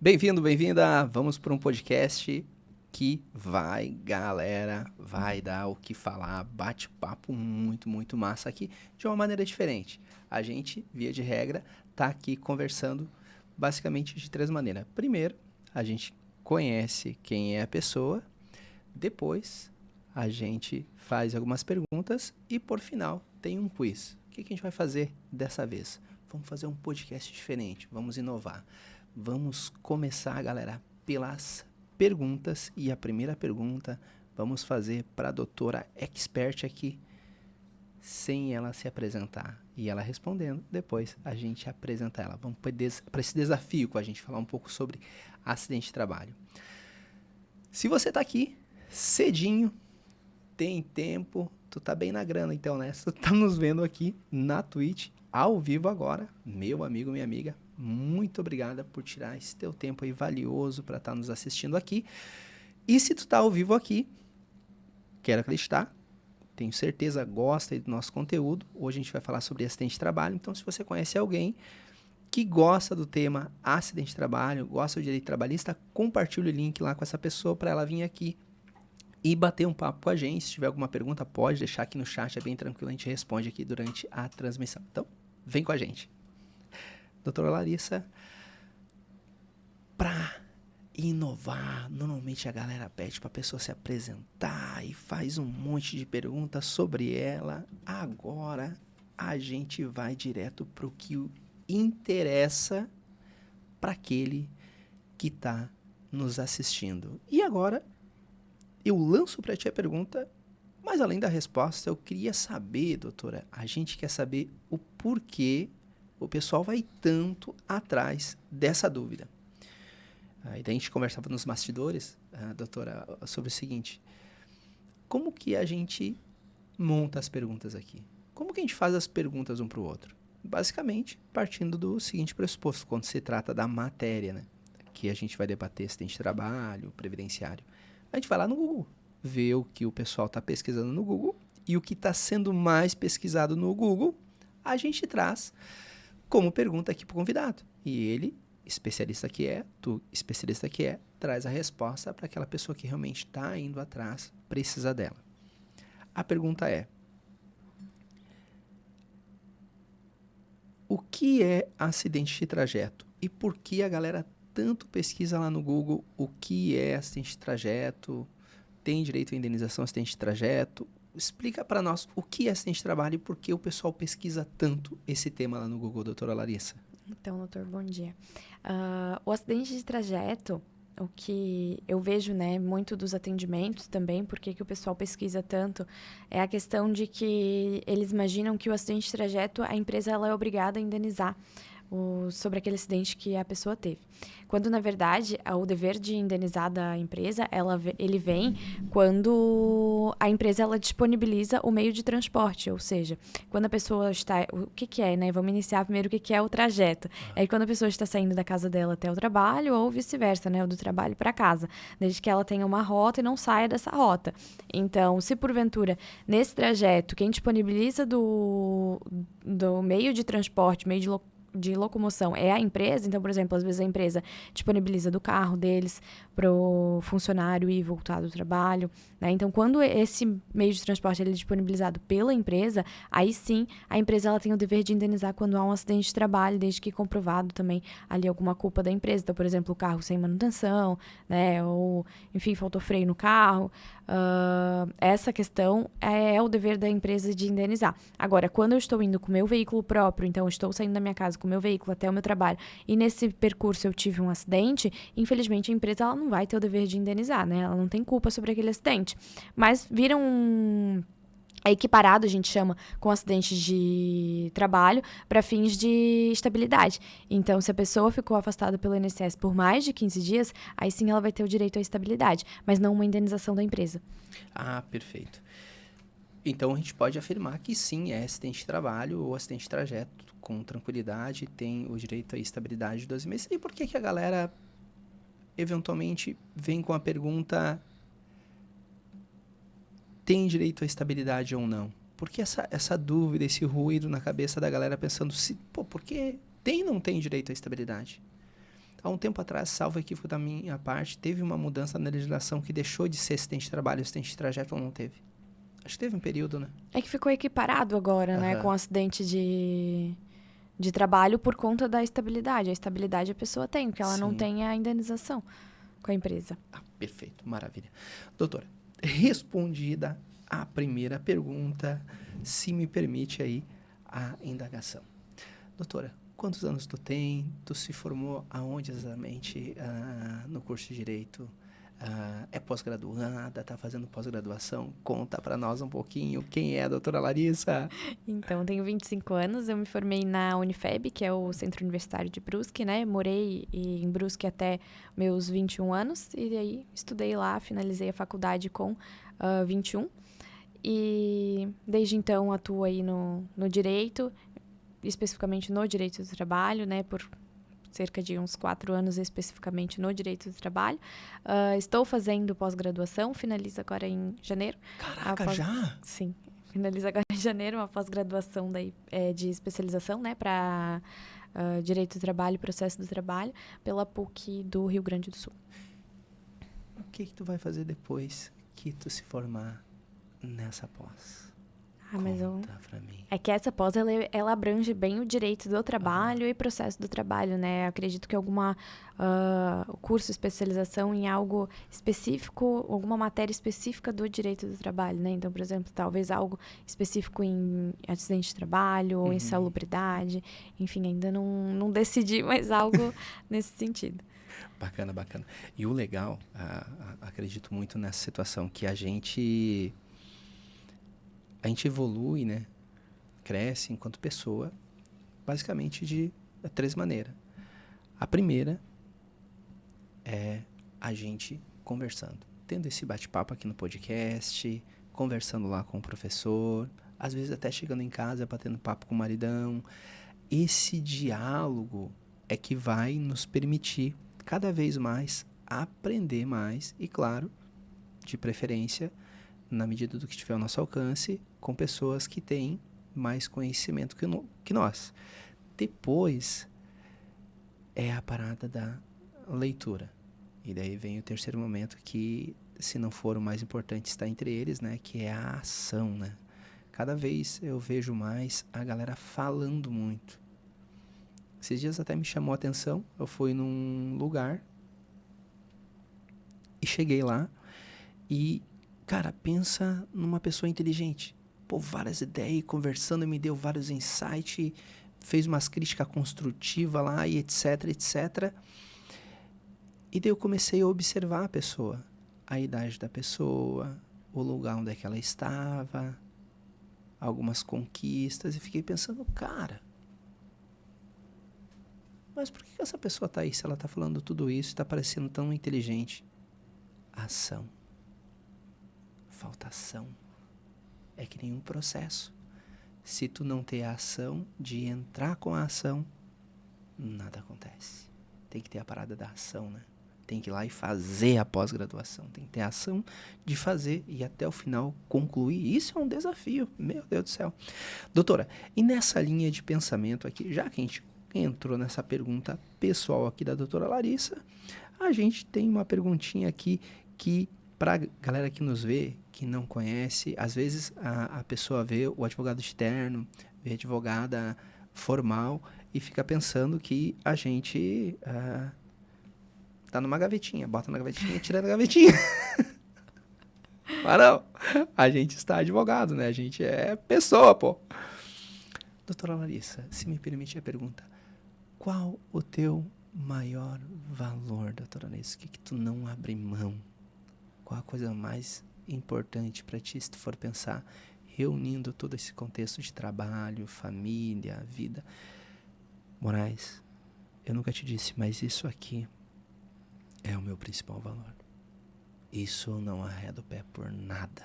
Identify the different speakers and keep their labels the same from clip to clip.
Speaker 1: Bem-vindo, bem-vinda. Vamos para um podcast que galera, vai dar o que falar. Bate-papo muito massa aqui, de uma maneira diferente. A gente, via de regra, tá aqui conversando basicamente de três maneiras. Primeiro, a gente conhece quem é a pessoa. Depois, a gente faz algumas perguntas. E, por final, tem um quiz. O que a gente vai fazer dessa vez? Vamos fazer um podcast diferente, vamos inovar. Vamos começar, galera, pelas perguntas. E a primeira pergunta vamos fazer para a doutora expert aqui, sem ela se apresentar. E ela respondendo, depois a gente apresenta ela. Vamos para esse desafio com a gente falar um pouco sobre acidente de trabalho. Se você está aqui cedinho, tem tempo, tu tá bem na grana então, né? Tu tá nos vendo aqui na Twitch, ao vivo agora, meu amigo, minha amiga. Muito obrigada por tirar esse teu tempo aí valioso para estar nos assistindo aqui. E se tu tá ao vivo aqui, quero acreditar, tenho certeza, gosta aí do nosso conteúdo. Hoje a gente vai falar sobre acidente de trabalho. Então, se você conhece alguém que gosta do tema acidente de trabalho, gosta do direito trabalhista, compartilhe o link lá com essa pessoa para ela vir aqui e bater um papo com a gente. Se tiver alguma pergunta, pode deixar aqui no chat, é bem tranquilo, a gente responde aqui durante a transmissão. Então, vem com a gente. Doutora Larissa, para inovar, normalmente a galera pede para a pessoa se apresentar e faz um monte de perguntas sobre ela. Agora a gente vai direto para o que interessa para aquele que está nos assistindo. E agora eu lanço para ti a pergunta, mas além da resposta, eu queria saber, doutora, a gente quer saber o porquê o pessoal vai tanto atrás dessa dúvida. E daí a gente conversava nos bastidores, doutora, sobre o seguinte: como que a gente monta as perguntas aqui? Como que a gente faz as perguntas um para o outro? Basicamente, partindo do seguinte pressuposto, quando se trata da matéria, né? Que a gente vai debater acidente de trabalho, previdenciário. A gente vai lá no Google, vê o que o pessoal está pesquisando no Google, e o que está sendo mais pesquisado no Google, a gente traz como pergunta aqui para o convidado. E ele, especialista que é, tu, especialista que é, traz a resposta para aquela pessoa que realmente está indo atrás, precisa dela. A pergunta é: o que é acidente de trajeto? E por que a galera tanto pesquisa lá no Google o que é acidente de trajeto? Tem direito à indenização acidente de trajeto? Explica para nós o que é acidente de trabalho e por que o pessoal pesquisa tanto esse tema lá no Google, doutora Larissa.
Speaker 2: Então, doutor, bom dia. O acidente de trajeto, o que eu vejo, né, muito dos atendimentos também, por que o pessoal pesquisa tanto, é a questão de que eles imaginam que o acidente de trajeto, a empresa ela é obrigada a indenizar sobre aquele acidente que a pessoa teve. Quando, na verdade, o dever de indenizar da empresa, ele vem quando a empresa ela disponibiliza o meio de transporte, ou seja, quando a pessoa está... O que é, né? Vamos iniciar primeiro o que é o trajeto. É quando a pessoa está saindo da casa dela até o trabalho ou vice-versa, né? Ou do trabalho para casa, desde que ela tenha uma rota e não saia dessa rota. Então, se porventura, nesse trajeto, quem disponibiliza do meio de transporte, meio de locomoção é a empresa, então, por exemplo, às vezes a empresa disponibiliza do carro deles para o funcionário ir voltar do trabalho, né? Então, quando esse meio de transporte ele é disponibilizado pela empresa, aí sim, a empresa ela tem o dever de indenizar quando há um acidente de trabalho, desde que comprovado também ali alguma culpa da empresa. Então, por exemplo, o carro sem manutenção, né? Ou, enfim, faltou freio no carro. Essa questão é o dever da empresa de indenizar. Agora, quando eu estou indo com o meu veículo próprio, então eu estou saindo da minha casa com o meu veículo até o meu trabalho, e nesse percurso eu tive um acidente, infelizmente a empresa ela não vai ter o dever de indenizar, né? Ela não tem culpa sobre aquele acidente. Mas vira é equiparado, a gente chama, com acidente de trabalho para fins de estabilidade. Então, se a pessoa ficou afastada pelo INSS por mais de 15 dias, aí sim ela vai ter o direito à estabilidade, mas não uma indenização da empresa.
Speaker 1: Ah, perfeito. Então, a gente pode afirmar que sim, é acidente de trabalho ou acidente de trajeto, com tranquilidade, tem o direito à estabilidade de 12 meses. E por que a galera, eventualmente, vem com a pergunta: tem direito à estabilidade ou não? Por que essa dúvida, esse ruído na cabeça da galera pensando, por que tem ou não tem direito à estabilidade? Há um tempo atrás, salvo equívoco da minha parte, teve uma mudança na legislação que deixou de ser assistente de trabalho, assistente de trajeto ou não teve? Acho que teve um período, né?
Speaker 2: É que ficou equiparado agora, né, com
Speaker 1: Aham.
Speaker 2: acidente de trabalho por conta da estabilidade. A estabilidade a pessoa tem, porque ela não
Speaker 1: Sim.
Speaker 2: tem a indenização com a empresa.
Speaker 1: Ah, perfeito, maravilha. Doutora, respondida a primeira pergunta, se me permite aí a indagação. Doutora, quantos anos tu tem? Tu se formou aonde exatamente no curso de Direito? É pós-graduada? Tá fazendo pós-graduação? Conta pra nós um pouquinho quem é a doutora Larissa.
Speaker 2: Então, eu tenho 25 anos, eu me formei na Unifeb, que é o Centro Universitário de Brusque, né? Morei em Brusque até meus 21 anos, e aí estudei lá, finalizei a faculdade com 21. E desde então atuo aí no direito, especificamente no direito do trabalho, né? Por cerca de uns 4 anos especificamente no direito do trabalho. Estou fazendo pós-graduação, finalizo agora em janeiro.
Speaker 1: Caraca, já?
Speaker 2: Sim, finalizo agora em janeiro uma pós-graduação de especialização, né, para Direito do Trabalho e Processo do Trabalho, pela PUC do Rio Grande do Sul.
Speaker 1: O que tu vai fazer depois que tu se formar nessa pós? Conta pra mim.
Speaker 2: É que essa pós, ela abrange bem o direito do trabalho e processo do trabalho, né? Acredito que alguma curso, especialização em algo específico, alguma matéria específica do direito do trabalho, né? Então, por exemplo, talvez algo específico em acidente de trabalho ou insalubridade. Enfim, ainda não decidi, mas algo nesse sentido.
Speaker 1: Bacana, bacana. E o legal, acredito muito nessa situação, que a gente evolui, né? Cresce enquanto pessoa, basicamente de 3 maneiras. A primeira é a gente conversando, tendo esse bate-papo aqui no podcast, conversando lá com o professor, às vezes até chegando em casa, batendo papo com o maridão. Esse diálogo é que vai nos permitir cada vez mais aprender mais e, claro, de preferência, na medida do que estiver ao nosso alcance, com pessoas que têm mais conhecimento que nós. Depois é a parada da leitura. E daí vem o terceiro momento que, se não for o mais importante, está entre eles, né? Que é a ação, né? Cada vez eu vejo mais a galera falando muito. Esses dias até me chamou a atenção. Eu fui num lugar e cheguei lá e, cara, pensa numa pessoa inteligente. Pô, várias ideias, conversando, me deu vários insights, fez umas críticas construtivas lá e etc, etc. E daí eu comecei a observar a pessoa, a idade da pessoa, o lugar onde é que ela estava, algumas conquistas, e fiquei pensando, cara, mas por que essa pessoa tá aí se ela tá falando tudo isso e tá parecendo tão inteligente? Ação. Falta ação. É que nem um processo. Se tu não ter a ação de entrar com a ação, nada acontece. Tem que ter a parada da ação, né? Tem que ir lá e fazer a pós-graduação. Tem que ter a ação de fazer e até o final concluir. Isso é um desafio, meu Deus do céu. Doutora, e nessa linha de pensamento aqui, já que a gente entrou nessa pergunta pessoal aqui da doutora Larissa, a gente tem uma perguntinha aqui que, para galera que nos vê, que não conhece, às vezes a pessoa vê o advogado de terno, vê a advogada formal e fica pensando que a gente tá numa gavetinha, bota na gavetinha, tira da gavetinha. Mas não, a gente está advogado, né? A gente é pessoa, pô. Doutora Larissa, se me permite a pergunta, qual o teu maior valor, doutora Larissa? O que tu não abre mão? Qual a coisa mais importante para ti, se tu for pensar, reunindo todo esse contexto de trabalho, família, vida? Moraes, eu nunca te disse, mas isso aqui é o meu principal valor. Isso eu não arredo o pé por nada.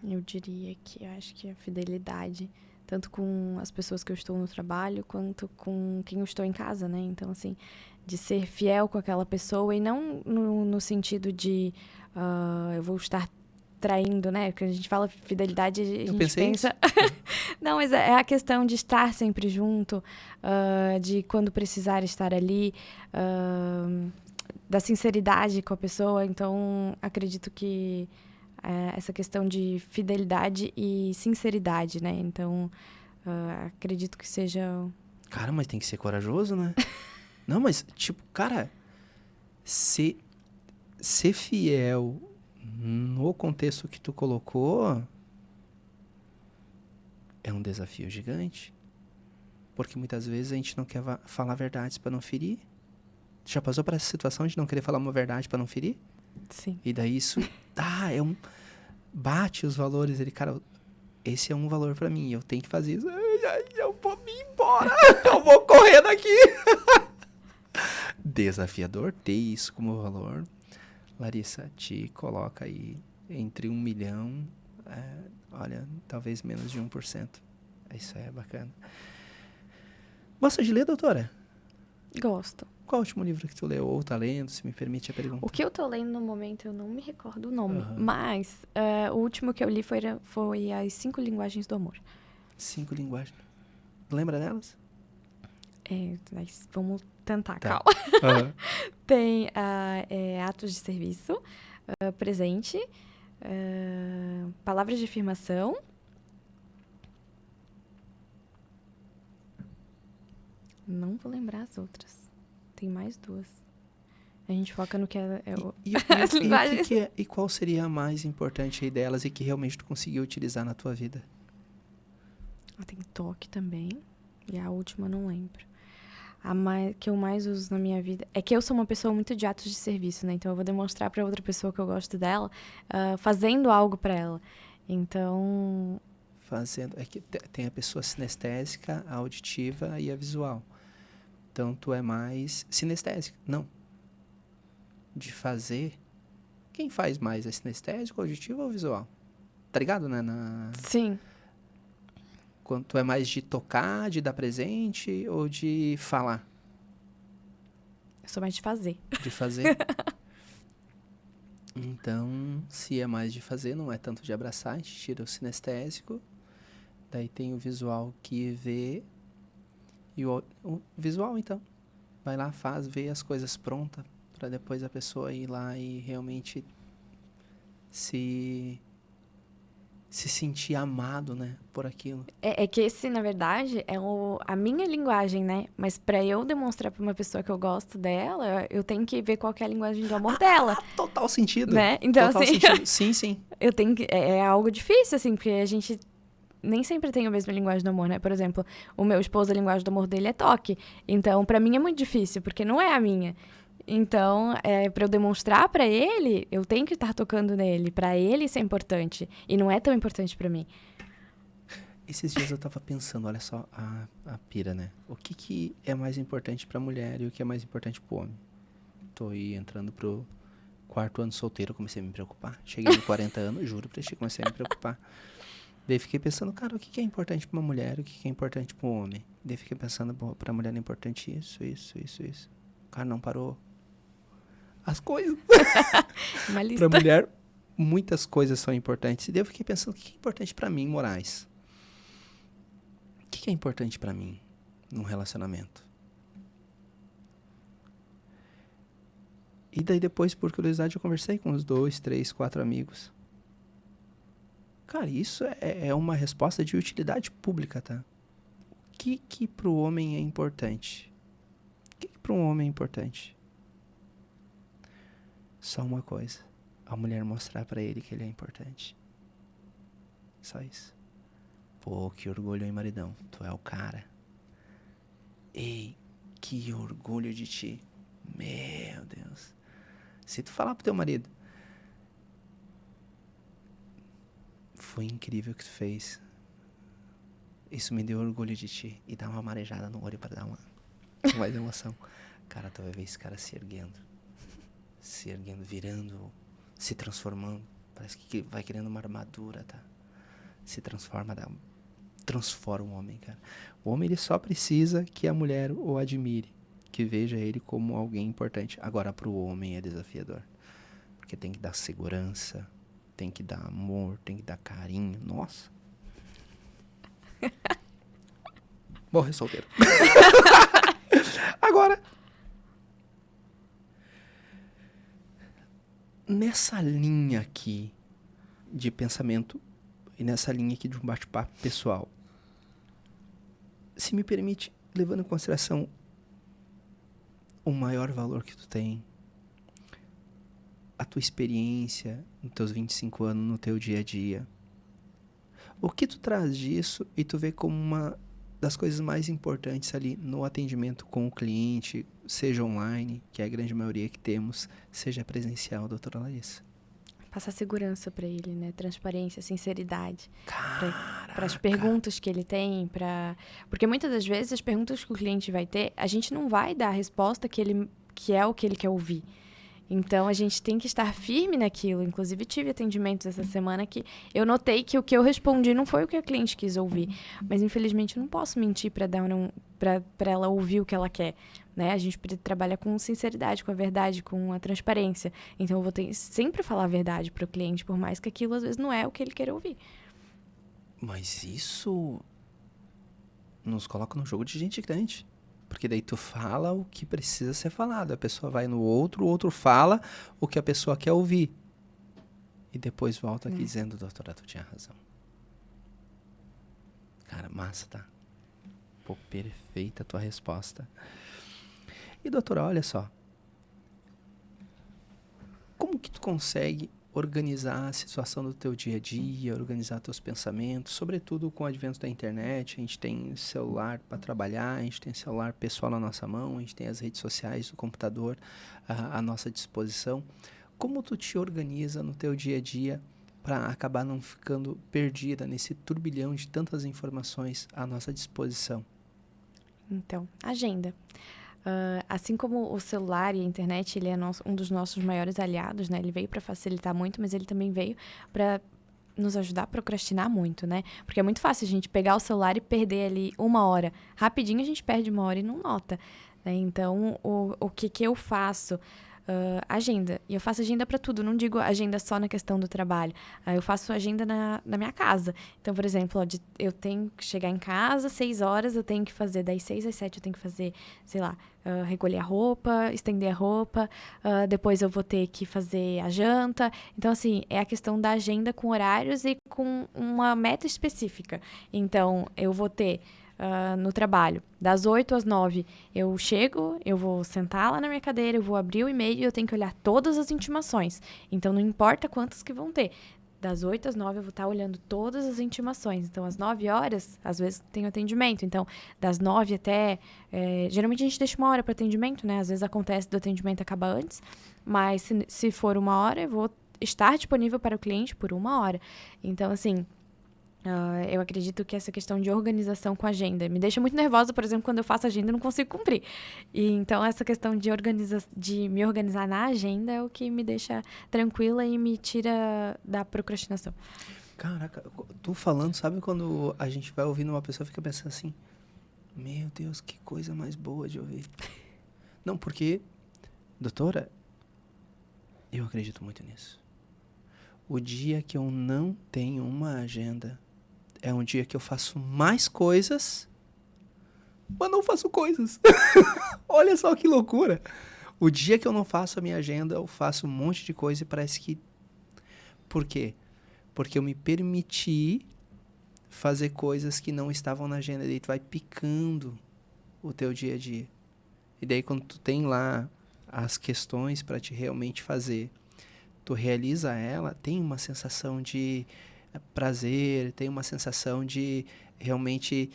Speaker 2: Eu diria que eu acho que a fidelidade, tanto com as pessoas que eu estou no trabalho, quanto com quem eu estou em casa, né? Então, assim, de ser fiel com aquela pessoa e não no sentido de eu vou estar traindo, né? Porque a gente fala fidelidade, a gente
Speaker 1: pensei
Speaker 2: pensa... Não, mas é a questão de estar sempre junto, de quando precisar estar ali, da sinceridade com a pessoa. Então, acredito que essa questão de fidelidade e sinceridade, né? Então, acredito que seja...
Speaker 1: Cara, mas tem que ser corajoso, né? Não, mas, tipo, cara, ser fiel no contexto que tu colocou é um desafio gigante. Porque muitas vezes a gente não quer falar verdades pra não ferir. Já passou por essa situação de não querer falar uma verdade pra não ferir?
Speaker 2: Sim.
Speaker 1: E daí isso, bate os valores. Ele, cara, esse é um valor pra mim, eu tenho que fazer isso. Eu vou me embora, eu vou correr daqui. Desafiador ter isso como valor. Larissa, te coloca aí entre 1 milhão, olha, talvez menos de 1%. Isso é bacana. Gosta de ler, doutora?
Speaker 2: Gosto.
Speaker 1: Qual o último livro que tu leu ou tá lendo, se me permite a pergunta?
Speaker 2: O que eu tô lendo no momento, eu não me recordo o nome.
Speaker 1: Aham.
Speaker 2: Mas o último que eu li foi As 5 Linguagens do Amor.
Speaker 1: 5 linguagens. Lembra delas?
Speaker 2: Mas vamos tentar,
Speaker 1: Tá.
Speaker 2: calma.
Speaker 1: Aham.
Speaker 2: Tem atos de serviço, presente, palavras de afirmação. Não vou lembrar as outras. Tem mais 2. A gente foca no que as linguagens.
Speaker 1: E qual seria a mais importante aí delas e que realmente tu conseguiu utilizar na tua vida?
Speaker 2: Tem toque também. E a última eu não lembro. Que eu mais uso na minha vida... É que eu sou uma pessoa muito de atos de serviço, né? Então, eu vou demonstrar pra outra pessoa que eu gosto dela, fazendo algo pra ela. Então...
Speaker 1: Fazendo... É que tem a pessoa sinestésica, a auditiva e a visual. Então, tu é mais sinestésica. Não. De fazer... Quem faz mais? É sinestésico, auditivo ou visual? Tá ligado, né?
Speaker 2: Sim.
Speaker 1: Quando tu é mais de tocar, de dar presente ou de falar?
Speaker 2: Eu sou mais de fazer.
Speaker 1: De fazer? Então, se é mais de fazer, não é tanto de abraçar, a gente tira o sinestésico. Daí tem o visual que vê. E o visual, então. Vai lá, faz, vê as coisas prontas. Pra depois a pessoa ir lá e realmente se sentir amado, né? Por aquilo.
Speaker 2: É que esse, na verdade, é a minha linguagem, né? Mas pra eu demonstrar pra uma pessoa que eu gosto dela, eu tenho que ver qual que é a linguagem do amor dela.
Speaker 1: Total sentido.
Speaker 2: Né? Então,
Speaker 1: Total
Speaker 2: assim...
Speaker 1: sentido. Sim, sim.
Speaker 2: Eu tenho que... É algo difícil, assim, porque a gente nem sempre tem a mesma linguagem do amor, né? Por exemplo, o meu esposo, a linguagem do amor dele é toque. Então, pra mim é muito difícil, porque não é a minha. Então, pra eu demonstrar pra ele, eu tenho que estar tocando nele. Pra ele isso é importante. E não é tão importante pra mim.
Speaker 1: Esses dias eu tava pensando, olha só a pira, né? O que é mais importante pra mulher e o que é mais importante pro homem? Tô aí entrando pro 4º ano solteiro, comecei a me preocupar. Cheguei nos 40 anos, juro pra ti, comecei a me preocupar. Daí fiquei pensando, cara, o que é importante pra uma mulher e o que é importante pro homem? Daí fiquei pensando, pra mulher é importante isso. O cara não parou. As coisas.
Speaker 2: Uma lista.
Speaker 1: Pra mulher, muitas coisas são importantes. E daí eu fiquei pensando, o que é importante pra mim, Moraes? O que é importante pra mim num relacionamento? E daí depois, por curiosidade, eu conversei com uns 2, 3, 4 amigos. Cara, isso é uma resposta de utilidade pública, tá? O que pro homem é importante? O que pro homem é importante? Só uma coisa. A mulher mostrar pra ele que ele é importante. Só isso. Pô, que orgulho, hein, maridão? Tu é o cara. Ei, que orgulho de ti. Meu Deus. Se tu falar pro teu marido, foi incrível o que tu fez. Isso me deu orgulho de ti. E dá uma marejada no olho pra dar mais emoção. Cara, tu vai ver esse cara se erguendo. Se erguendo, virando, se transformando. Parece que vai criando uma armadura, tá? Se transforma, transforma o homem, cara. O homem, ele só precisa que a mulher o admire. Que veja ele como alguém importante. Agora, pro homem é desafiador. Porque tem que dar segurança. tem que dar amor, tem que dar carinho. Nossa. Morre solteiro. Agora, nessa linha aqui de pensamento e nessa linha aqui de um bate-papo pessoal, se me permite, levando em consideração o maior valor que tu tem, a tua experiência nos teus 25 anos, no teu dia a dia, o que tu traz disso e tu vê como uma das coisas mais importantes ali no atendimento com o cliente, seja online, que é a grande maioria que temos, seja presencial, doutora Larissa?
Speaker 2: Passar segurança para ele, né? Transparência, sinceridade. Para as
Speaker 1: Caraca!
Speaker 2: perguntas que ele tem, porque muitas das vezes as perguntas que o cliente vai ter, a gente não vai dar a resposta que é o que ele quer ouvir. Então, a gente tem que estar firme naquilo. Inclusive, tive atendimentos essa semana que eu notei que o que eu respondi não foi o que a cliente quis ouvir. Mas, infelizmente, eu não posso mentir para ela ouvir o que ela quer. Né? A gente trabalha com sinceridade, com a verdade, com a transparência. Então, eu vou ter sempre falar a verdade para o cliente, por mais que aquilo, às vezes, não é o que ele quer ouvir.
Speaker 1: Mas isso nos coloca no jogo de gente grande. Porque daí tu fala o que precisa ser falado. A pessoa vai no outro, o outro fala o que a pessoa quer ouvir. E depois volta aqui dizendo, doutora, tu tinha razão. Cara, massa, tá? Pô, perfeita a tua resposta. E doutora, olha só. Como que tu consegue organizar a situação do teu dia a dia, organizar teus pensamentos, sobretudo com o advento da internet? A gente tem celular para trabalhar, a gente tem celular pessoal na nossa mão, a gente tem as redes sociais, o computador à nossa disposição. Como tu te organiza no teu dia a dia para acabar não ficando perdida nesse turbilhão de tantas informações à nossa disposição?
Speaker 2: Então, agenda. Assim como o celular e a internet, ele é um dos nossos maiores aliados, né? Ele veio para facilitar muito, mas ele também veio para nos ajudar a procrastinar muito, né? Porque é muito fácil a gente pegar o celular e perder ali 1 hora. Rapidinho a gente perde 1 hora e não nota, né? Então, o que eu faço? Agenda. E eu faço agenda para tudo. Não digo agenda só na questão do trabalho. Eu faço agenda na minha casa. Então, por exemplo, eu tenho que chegar em casa 6 horas, eu tenho que fazer das 6 às 7, eu tenho que fazer, sei lá, recolher a roupa, estender a roupa. Depois eu vou ter que fazer a janta. Então, assim, é a questão da agenda com horários e com uma meta específica. Então, eu vou ter no trabalho, das 8 às 9, eu chego, eu vou sentar lá na minha cadeira, eu vou abrir o e-mail e eu tenho que olhar todas as intimações. Então, não importa quantas que vão ter. Das 8 às 9, eu vou estar olhando todas as intimações. Então, às 9 horas, às vezes tem atendimento. Então, das 9 até... geralmente, a gente deixa 1 hora para atendimento, né? Às vezes acontece do atendimento acabar antes. Mas, se for 1 hora, eu vou estar disponível para o cliente por 1 hora. Então, assim... eu acredito que essa questão de organização com agenda me deixa muito nervosa, por exemplo, quando eu faço agenda e não consigo cumprir. E, então, essa questão de me organizar na agenda é o que me deixa tranquila e me tira da procrastinação.
Speaker 1: Caraca, tu falando, sabe quando a gente vai ouvindo uma pessoa e fica pensando assim, meu Deus, que coisa mais boa de ouvir. Não, porque, doutora, eu acredito muito nisso. O dia que eu não tenho uma agenda é um dia que eu faço mais coisas, mas não faço coisas. Olha só que loucura. O dia que eu não faço a minha agenda, eu faço um monte de coisa e parece que... Por quê? Porque eu me permiti fazer coisas que não estavam na agenda. E daí tu vai picando o teu dia a dia. E daí quando tu tem lá as questões para te realmente fazer, tu realiza ela, tem uma sensação de prazer, tem uma sensação de realmente...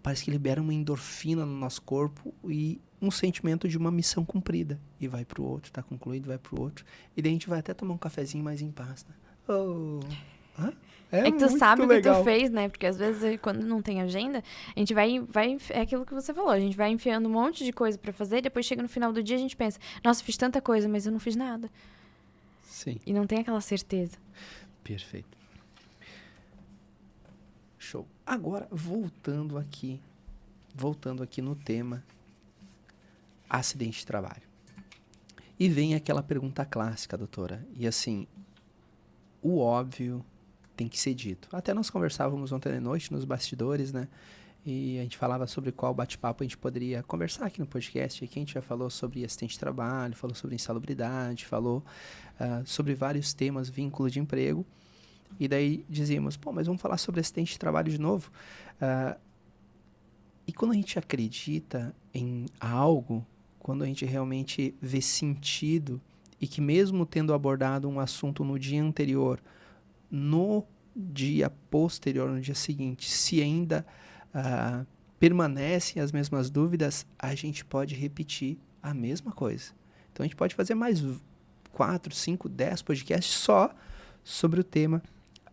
Speaker 1: Parece que libera uma endorfina no nosso corpo e um sentimento de uma missão cumprida. E vai pro outro, tá concluído, vai pro outro. E daí a gente vai até tomar um cafezinho mais em paz, né? Oh,
Speaker 2: É que tu
Speaker 1: muito
Speaker 2: sabe o que
Speaker 1: legal.
Speaker 2: tu fez, né? Porque às vezes, quando não tem agenda, a gente vai... É aquilo que você falou, a gente vai enfiando um monte de coisa pra fazer, e depois chega no final do dia, a gente pensa, nossa, fiz tanta coisa, mas eu não fiz nada.
Speaker 1: Sim.
Speaker 2: E não tem aquela certeza.
Speaker 1: Perfeito. Show. Agora, voltando aqui no tema acidente de trabalho. E vem aquela pergunta clássica, doutora. E assim, o óbvio tem que ser dito. Até nós conversávamos ontem à noite nos bastidores, né? E a gente falava sobre qual bate-papo a gente poderia conversar aqui no podcast. Aqui a gente já falou sobre assistente de trabalho, falou sobre insalubridade, falou sobre vários temas, vínculo de emprego. E daí dizíamos, pô, mas vamos falar sobre assistente de trabalho de novo? E quando a gente acredita em algo, quando a gente realmente vê sentido e que mesmo tendo abordado um assunto no dia anterior, no dia posterior, no dia seguinte, se ainda permanecem as mesmas dúvidas, a gente pode repetir a mesma coisa. Então a gente pode fazer mais 4, 5, 10 podcasts só sobre o tema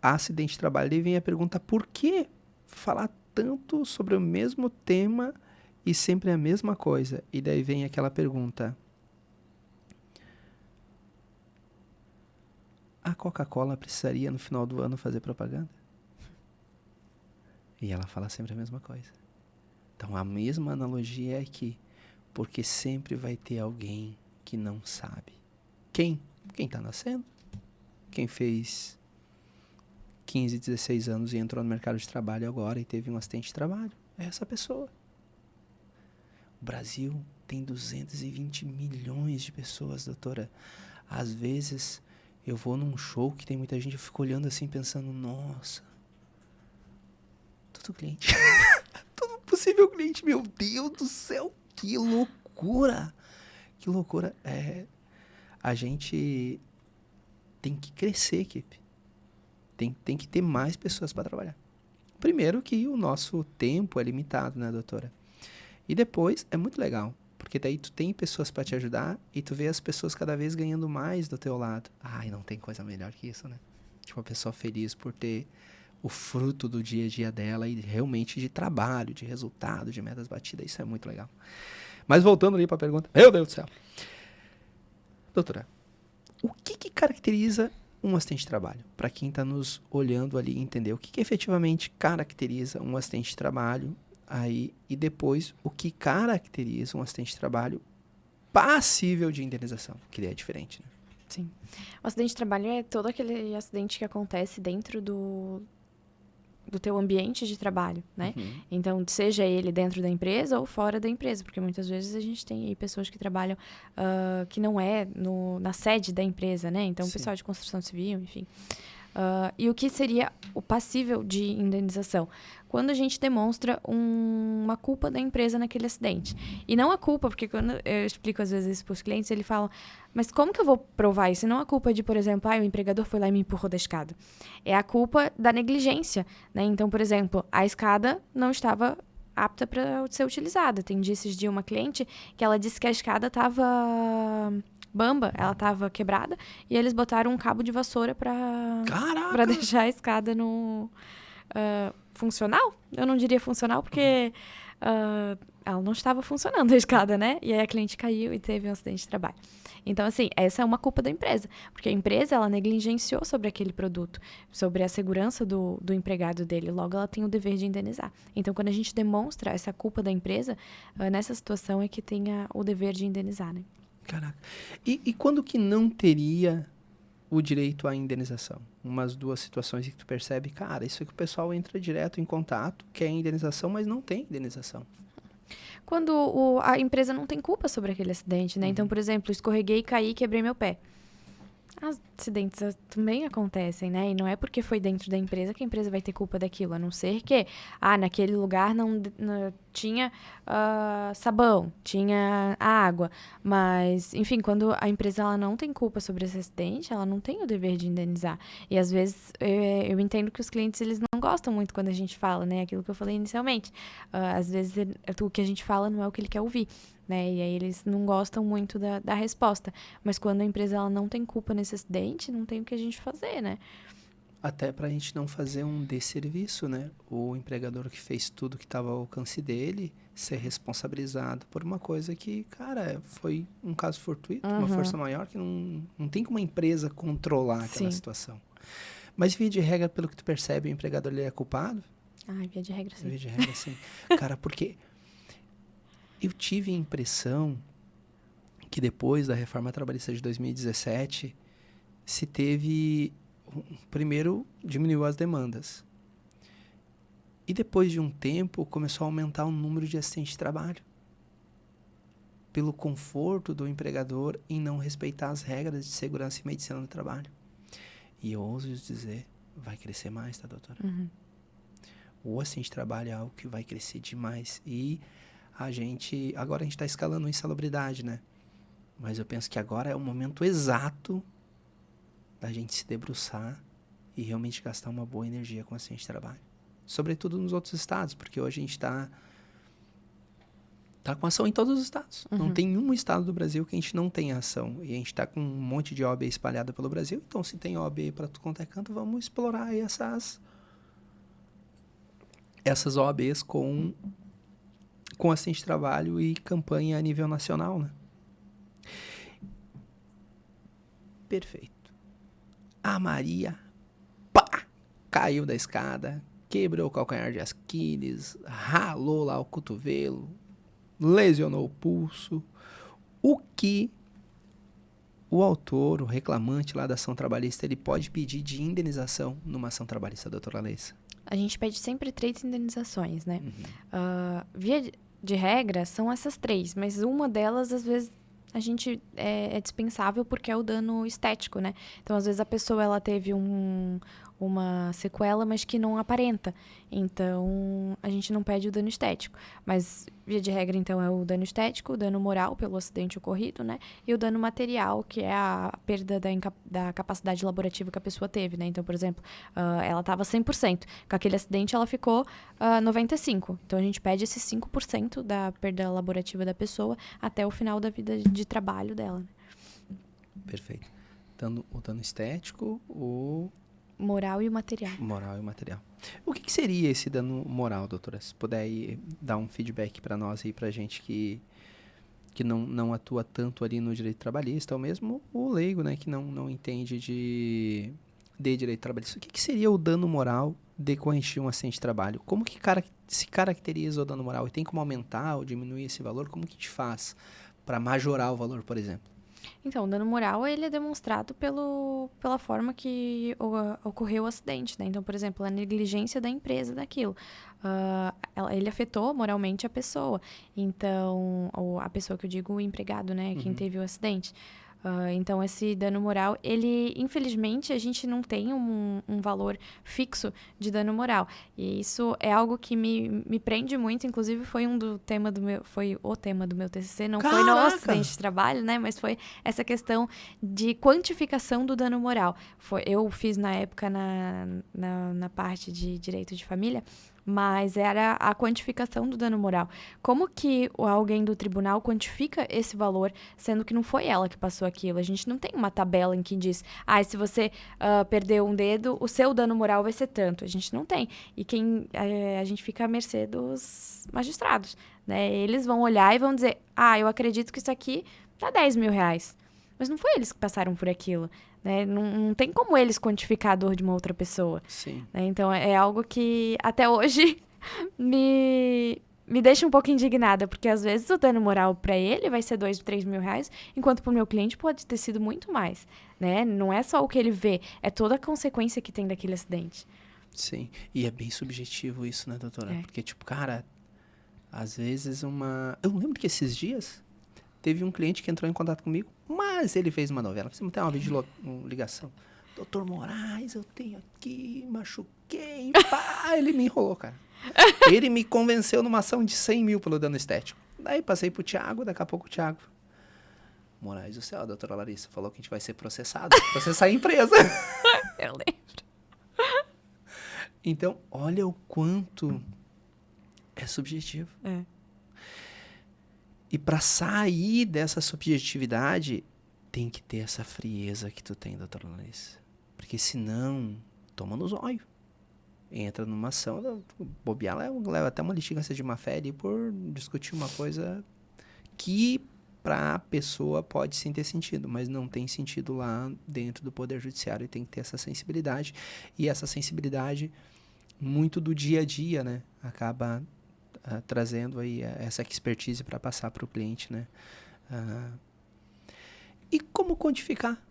Speaker 1: acidente de trabalho. Daí vem a pergunta, por que falar tanto sobre o mesmo tema e sempre a mesma coisa? E daí vem aquela pergunta, a Coca-Cola precisaria no final do ano fazer propaganda? E ela fala sempre a mesma coisa. Então a mesma analogia é aqui, porque sempre vai ter alguém que não sabe. Quem? Quem está nascendo? Quem fez 15, 16 anos e entrou no mercado de trabalho agora e teve um acidente de trabalho. É essa pessoa. O Brasil tem 220 milhões de pessoas, doutora. Às vezes eu vou num show que tem muita gente, eu fico olhando assim pensando, nossa, todo cliente, todo possível cliente, meu Deus do céu, que loucura. Que loucura. A gente tem que crescer, equipe. Tem que ter mais pessoas para trabalhar. Primeiro que o nosso tempo é limitado, né, doutora? E depois é muito legal, porque daí tu tem pessoas para te ajudar e tu vê as pessoas cada vez ganhando mais do teu lado. Ai, não tem coisa melhor que isso, né? Tipo, uma pessoa feliz por ter o fruto do dia a dia dela e realmente de trabalho, de resultado, de metas batidas. Isso é muito legal. Mas voltando ali para a pergunta, meu Deus do céu. Doutora, o que caracteriza um acidente de trabalho? Para quem está nos olhando ali entender o que efetivamente caracteriza um acidente de trabalho aí, e depois o que caracteriza um acidente de trabalho passível de indenização, que é diferente, né?
Speaker 2: Sim. O acidente de trabalho é todo aquele acidente que acontece dentro do teu ambiente de trabalho, né?
Speaker 1: Uhum.
Speaker 2: Então, seja ele dentro da empresa ou fora da empresa, porque muitas vezes a gente tem aí pessoas que trabalham que não é na sede da empresa, né? Então, o pessoal de construção civil, enfim. E o que seria o passível de indenização? Quando a gente demonstra uma culpa da empresa naquele acidente. E não a culpa, porque quando eu explico às vezes isso para os clientes, eles falam, mas como que eu vou provar isso? Não a culpa de, por exemplo, o empregador foi lá e me empurrou da escada. É a culpa da negligência, né? Então, por exemplo, a escada não estava apta para ser utilizada. Tem indícios de uma cliente que ela disse que a escada estava bamba, ela estava quebrada, e eles botaram um cabo de vassoura para deixar a escada no funcional. Eu não diria funcional porque ela não estava funcionando a escada, né? E aí a cliente caiu e teve um acidente de trabalho. Então, assim, essa é uma culpa da empresa, porque a empresa, ela negligenciou sobre aquele produto, sobre a segurança do empregado dele, logo ela tem o dever de indenizar. Então, quando a gente demonstra essa culpa da empresa, nessa situação é que tem o dever de indenizar, né?
Speaker 1: Caraca. E quando que não teria o direito à indenização? Umas duas situações que tu percebe, cara, isso é que o pessoal entra direto em contato, quer indenização, mas não tem indenização.
Speaker 2: Quando a empresa não tem culpa sobre aquele acidente, né? Então, por exemplo, escorreguei, caí e quebrei meu pé. Acidentes também acontecem, né? E não é porque foi dentro da empresa que a empresa vai ter culpa daquilo, a não ser que, naquele lugar não tinha sabão, tinha água. Mas, enfim, quando a empresa ela não tem culpa sobre esse acidente, ela não tem o dever de indenizar. E às vezes eu entendo que os clientes eles não gostam muito quando a gente fala, né? Aquilo que eu falei inicialmente. Às vezes o que a gente fala não é o que ele quer ouvir. Né? E aí eles não gostam muito da resposta. Mas quando a empresa ela não tem culpa nesse acidente, não tem o que a gente fazer, né?
Speaker 1: Até pra gente não fazer um desserviço, né? O empregador que fez tudo que estava ao alcance dele ser responsabilizado por uma coisa que, cara, foi um caso fortuito, uma força maior que não tem como a empresa controlar aquela situação. Mas, via de regra, pelo que tu percebe, o empregador ele é culpado?
Speaker 2: Via de regra, sim.
Speaker 1: Via de regra, sim. Cara, porque eu tive a impressão que depois da reforma trabalhista de 2017 se teve primeiro diminuiu as demandas. E depois de um tempo, começou a aumentar o número de assistentes de trabalho. Pelo conforto do empregador em não respeitar as regras de segurança e medicina do trabalho. E eu ouso dizer, vai crescer mais, tá, doutora?
Speaker 2: Uhum.
Speaker 1: O assistente de trabalho é algo que vai crescer demais. E agora a gente está escalando insalubridade, né? Mas eu penso que agora é o momento exato da gente se debruçar e realmente gastar uma boa energia com assistente de trabalho. Sobretudo nos outros estados, porque hoje a gente está com ação em todos os estados.
Speaker 2: Uhum.
Speaker 1: Não tem um estado do Brasil que a gente não tenha ação. E a gente está com um monte de OAB espalhada pelo Brasil. Então, se tem OAB para tudo quanto é canto, vamos explorar essas OABs com assistente de trabalho e campanha a nível nacional, né? Perfeito. A Maria, pá, caiu da escada, quebrou o calcanhar de Aquiles, ralou lá o cotovelo, lesionou o pulso. O que o autor, o reclamante lá da ação trabalhista, ele pode pedir de indenização numa ação trabalhista, doutora Leissa?
Speaker 2: A gente pede sempre 3 indenizações, né? Via de regra, são essas 3, mas uma delas, às vezes, a gente é dispensável porque é o dano estético, né? Então, às vezes, a pessoa ela teve uma sequela, mas que não aparenta. Então, a gente não pede o dano estético. Mas, via de regra, então, é o dano estético, o dano moral pelo acidente ocorrido, né? E o dano material, que é a perda da capacidade laborativa que a pessoa teve, né? Então, por exemplo, ela estava 100%. Com aquele acidente, ela ficou 95%. Então, a gente pede esses 5% da perda laborativa da pessoa até o final da vida de trabalho dela.
Speaker 1: Perfeito. O dano estético, o
Speaker 2: moral e o material.
Speaker 1: Moral e material. O que seria esse dano moral, doutora? Se puder aí dar um feedback para nós e para gente que não atua tanto ali no direito trabalhista, ou mesmo o leigo, né, que não entende de direito trabalhista. O que seria o dano moral decorrente de um acidente de trabalho? Como que se caracteriza o dano moral? E tem como aumentar ou diminuir esse valor? Como que te faz para majorar o valor, por exemplo?
Speaker 2: Então, o dano moral, ele é demonstrado pela forma que ocorreu o acidente, né? Então, por exemplo, a negligência da empresa daquilo. Ele afetou moralmente a pessoa. Então, a pessoa que eu digo, o empregado, né? Quem teve o acidente. Então, esse dano moral, ele, infelizmente, a gente não tem um valor fixo de dano moral. E isso é algo que me prende muito. Inclusive, foi o tema do meu TCC. Não
Speaker 1: Caraca!
Speaker 2: foi no acidente de trabalho, né? Mas foi essa questão de quantificação do dano moral. Eu fiz, na época, na parte de direito de família, mas era a quantificação do dano moral. Como que alguém do tribunal quantifica esse valor, sendo que não foi ela que passou aquilo? A gente não tem uma tabela em que diz, se você perdeu um dedo, o seu dano moral vai ser tanto. A gente não tem. E a gente fica à mercê dos magistrados, né? Eles vão olhar e vão dizer, eu acredito que isso aqui dá 10 mil reais. Mas não foi eles que passaram por aquilo. Né? Não tem como eles quantificar a dor de uma outra pessoa.
Speaker 1: Sim.
Speaker 2: Né? Então, é algo que até hoje me deixa um pouco indignada, porque às vezes o dano moral para ele vai ser 2, 3 mil reais, enquanto para o meu cliente pode ter sido muito mais. Né? Não é só o que ele vê, é toda a consequência que tem daquele acidente.
Speaker 1: Sim, e é bem subjetivo isso, né, doutora?
Speaker 2: É.
Speaker 1: Porque, cara, às vezes eu lembro que esses dias teve um cliente que entrou em contato comigo, mas ele fez uma novela. Você não tem uma ligação. Doutor Moraes, eu tenho aqui, machuquei, pá. Ele me enrolou, cara. Ele me convenceu numa ação de 100 mil pelo dano estético. Daí passei pro Thiago, daqui a pouco o Thiago. Moraes do céu, a doutora Larissa falou que a gente vai ser processado. Processar a empresa.
Speaker 2: Eu lembro.
Speaker 1: Então, olha o quanto é subjetivo.
Speaker 2: É.
Speaker 1: E para sair dessa subjetividade, tem que ter essa frieza que tu tem, doutora Larissa. Porque senão, toma no zóio. Entra numa ação, bobear, leva até uma litigância de má fé ali por discutir uma coisa que para a pessoa pode sim ter sentido, mas não tem sentido lá dentro do Poder Judiciário e tem que ter essa sensibilidade. E essa sensibilidade, muito do dia a dia, né? Acaba trazendo aí essa expertise para passar para o cliente, né? E como quantificar?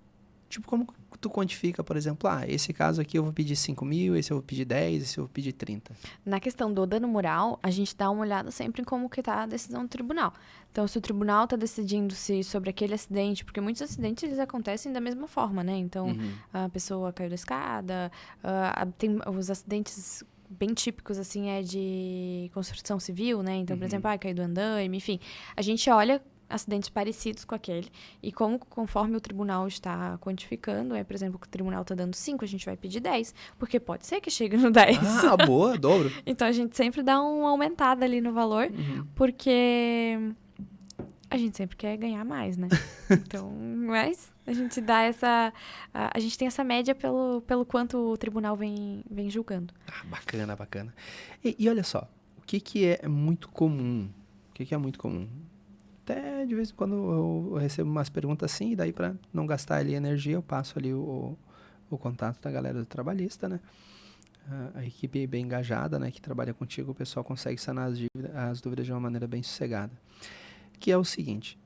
Speaker 1: Tipo, como tu quantifica, por exemplo, esse caso aqui eu vou pedir 5 mil, esse eu vou pedir 10, esse eu vou pedir 30?
Speaker 2: Na questão do dano moral, a gente dá uma olhada sempre em como que tá a decisão do tribunal. Então, se o tribunal está decidindo se sobre aquele acidente, porque muitos acidentes eles acontecem da mesma forma, né? Então, a pessoa caiu da escada, tem os acidentes bem típicos, assim, é de construção civil, né? Então, por exemplo, caiu do andaime, enfim. A gente olha acidentes parecidos com aquele. E conforme o tribunal está quantificando, por exemplo, que o tribunal está dando 5, a gente vai pedir 10, porque pode ser que chegue no 10.
Speaker 1: Boa, dobro.
Speaker 2: Então, a gente sempre dá uma aumentada ali no valor, porque a gente sempre quer ganhar mais, né? Então, mas a gente dá a gente tem essa média pelo quanto o tribunal vem julgando.
Speaker 1: Bacana, bacana. E olha só, o que é muito comum? O que é muito comum? Até de vez em quando eu recebo umas perguntas assim, e daí para não gastar ali energia, eu passo ali o contato da galera do trabalhista, né? A equipe bem engajada, né, que trabalha contigo, o pessoal consegue sanar as dúvidas de uma maneira bem sossegada. Que é o seguinte: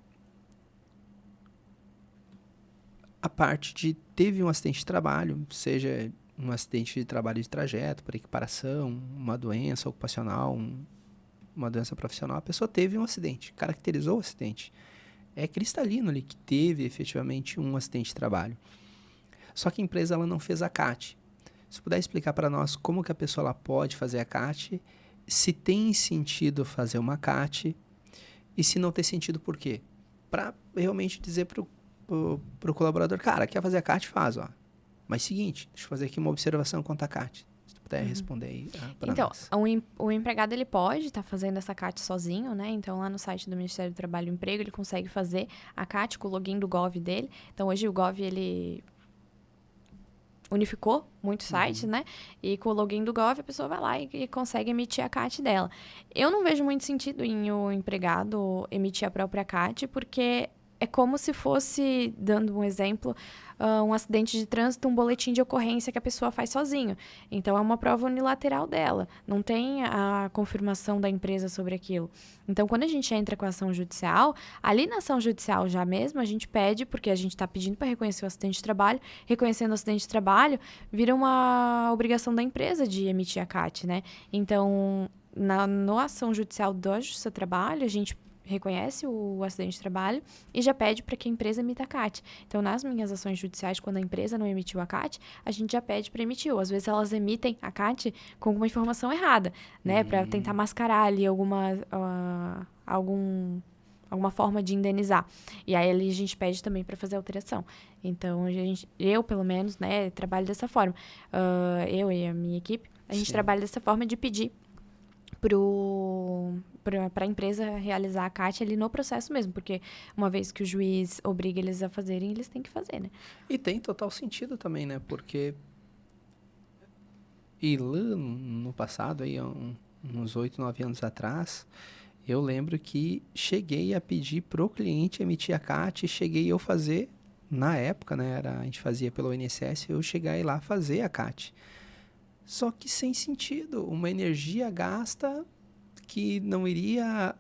Speaker 1: a parte de teve um acidente de trabalho, seja um acidente de trabalho de trajeto, por equiparação, uma doença ocupacional, uma doença profissional, a pessoa teve um acidente, caracterizou o acidente. É cristalino ali que teve efetivamente um acidente de trabalho. Só que a empresa ela não fez a CAT. Se puder explicar para nós como que a pessoa ela pode fazer a CAT, se tem sentido fazer uma CAT e se não tem sentido por quê? Para realmente dizer pro colaborador, cara, quer fazer a CAT, faz, ó. Mas seguinte, deixa eu fazer aqui uma observação quanto à CAT. Se tu puder responder aí para nós.
Speaker 2: Então, o empregado ele pode estar fazendo essa CAT sozinho, né? Então, lá no site do Ministério do Trabalho e Emprego, ele consegue fazer a CAT com o login do Gov dele. Então, hoje o Gov, ele unificou muitos sites, né? E com o login do Gov, a pessoa vai lá e consegue emitir a CAT dela. Eu não vejo muito sentido em o empregado emitir a própria CAT, porque é como se fosse, dando um exemplo, um acidente de trânsito, um boletim de ocorrência que a pessoa faz sozinho. Então, é uma prova unilateral dela. Não tem a confirmação da empresa sobre aquilo. Então, quando a gente entra com a ação judicial, ali na ação judicial já mesmo, a gente pede, porque a gente está pedindo para reconhecer o acidente de trabalho. Reconhecendo o acidente de trabalho, vira uma obrigação da empresa de emitir a CAT, né? Então, na ação judicial da Justiça do Trabalho, a gente reconhece o acidente de trabalho e já pede para que a empresa emita a CAT. Então, nas minhas ações judiciais, quando a empresa não emitiu a CAT, a gente já pede para emitir. Ou, às vezes, elas emitem a CAT com alguma informação errada, né? Para tentar mascarar ali alguma forma de indenizar. E aí, ali, a gente pede também para fazer alteração. Então, eu, pelo menos, né, trabalho dessa forma. Eu e a minha equipe, a gente trabalha dessa forma de pedir para a empresa realizar a CAT ali no processo mesmo, porque uma vez que o juiz obriga eles a fazerem, eles têm que fazer, né?
Speaker 1: E tem total sentido também, né? Porque lá no passado, aí, uns 8, 9 anos atrás, eu lembro que cheguei a pedir pro cliente emitir a CAT, cheguei eu fazer, na época, né? A gente fazia pelo INSS, eu cheguei lá fazer a CAT. Só que sem sentido, uma energia gasta que não iria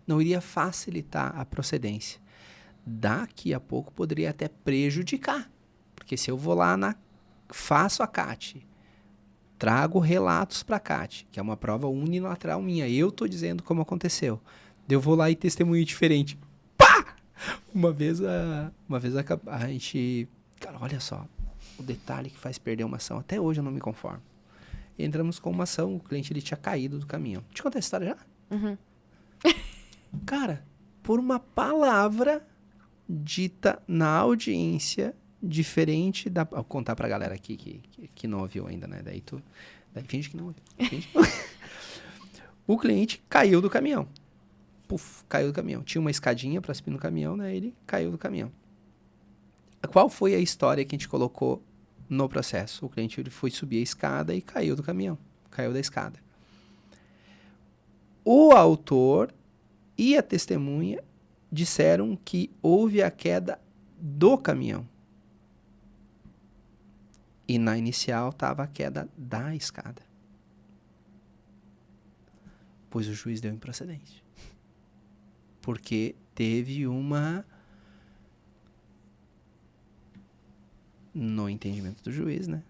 Speaker 1: não iria facilitar a procedência. Daqui a pouco poderia até prejudicar, porque se eu vou lá faço a CAT, trago relatos para a CAT, que é uma prova unilateral minha, eu estou dizendo como aconteceu, eu vou lá e testemunho diferente. Pá! Uma vez a gente, cara, olha só, o detalhe que faz perder uma ação, até hoje eu não me conformo. Entramos com uma ação, o cliente ele tinha caído do caminhão. Te contar a história já? Cara, por uma palavra dita na audiência, diferente da... Vou contar pra galera aqui que não ouviu ainda, né? Daí finge que não ouviu. O cliente caiu do caminhão. Puf, caiu do caminhão. Tinha uma escadinha pra subir no caminhão, né? Ele caiu do caminhão. Qual foi a história que a gente colocou no processo? O cliente ele foi subir a escada e caiu do caminhão. Caiu da escada. O autor e a testemunha disseram que houve a queda do caminhão. E na inicial estava a queda da escada. Pois o juiz deu improcedente. Porque teve uma no entendimento do juiz, né?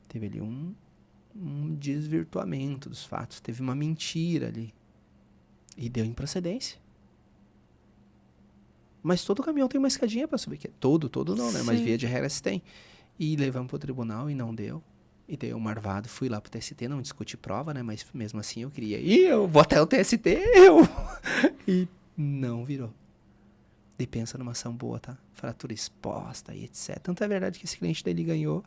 Speaker 1: Teve ali um desvirtuamento dos fatos. Teve uma mentira ali. E deu improcedência. Mas todo caminhão tem uma escadinha para subir. Todo não, né? Mas
Speaker 2: Sim.
Speaker 1: via de regra se tem. E levamos pro tribunal e não deu. E daí eu marvado, fui lá pro TST, não discuti prova, né? Mas mesmo assim eu queria. E eu vou até o TST, E não virou. E pensa numa ação boa, tá? Fratura exposta e etc. Tanto é verdade que esse cliente dele ganhou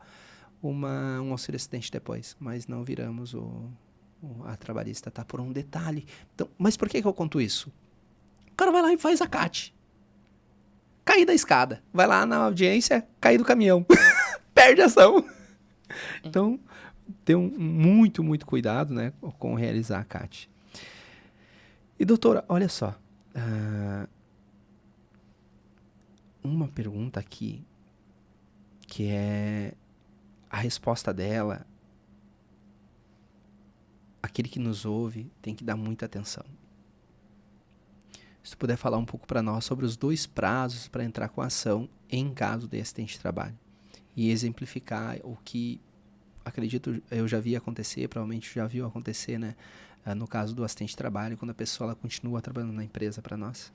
Speaker 1: um auxílio acidente depois. Mas não viramos a trabalhista, tá? Por um detalhe. Então, mas por que eu conto isso? O cara vai lá e faz a CAT. Cair da escada. Vai lá na audiência, cair do caminhão. Perde a ação. Então, ter muito, muito cuidado, né, com realizar a CAT. E, doutora, olha só. Uma pergunta aqui, que é a resposta dela, aquele que nos ouve tem que dar muita atenção. Se tu puder falar um pouco para nós sobre os 2 prazos para entrar com a ação em caso de acidente de trabalho. E exemplificar o que, acredito, eu já vi acontecer, provavelmente já viu acontecer, né? No caso do acidente de trabalho, quando a pessoa ela continua trabalhando na empresa para nós.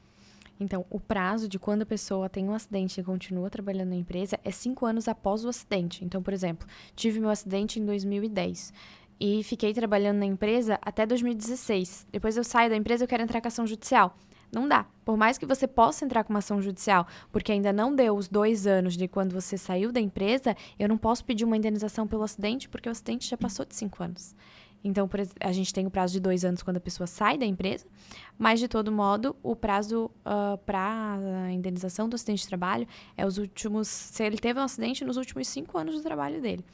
Speaker 2: Então, o prazo de quando a pessoa tem um acidente e continua trabalhando na empresa é 5 anos após o acidente. Então, por exemplo, tive meu acidente em 2010 e fiquei trabalhando na empresa até 2016. Depois eu saio da empresa e eu quero entrar com ação judicial. Não dá. Por mais que você possa entrar com uma ação judicial, porque ainda não deu os 2 anos de quando você saiu da empresa, eu não posso pedir uma indenização pelo acidente, porque o acidente já passou de 5 anos. Então, a gente tem o prazo de 2 anos quando a pessoa sai da empresa, mas, de todo modo, o prazo para a indenização do acidente de trabalho é os últimos... Se ele teve um acidente nos últimos 5 anos do trabalho dele.